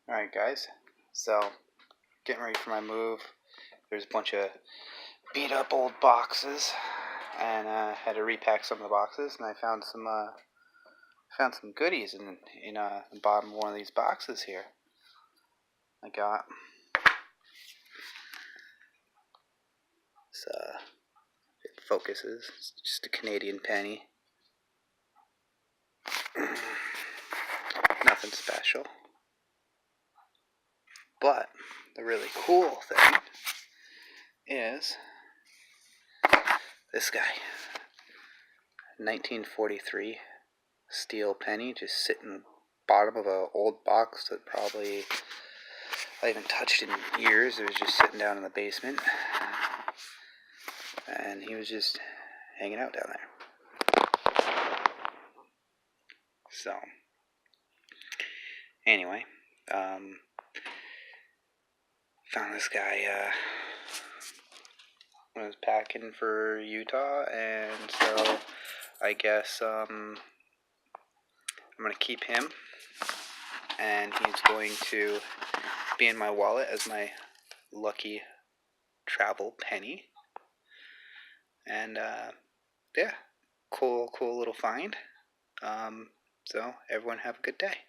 Alright guys, so getting ready for my move. There's a bunch of beat up old boxes and had to repack some of the boxes, and I found some goodies in the bottom of one of these boxes here. I got this, it focuses, it's just a Canadian penny. Nothing special. But the really cool thing is this guy. 1943 steel penny just sitting in the bottom of an old box that probably I haven't touched in years. It was just sitting down in the basement. And he was just hanging out down there. So, anyway, found this guy when I was packing for Utah, and so I guess I'm going to keep him, and he's going to be in my wallet as my lucky travel penny. And yeah, cool little find. So everyone have a good day.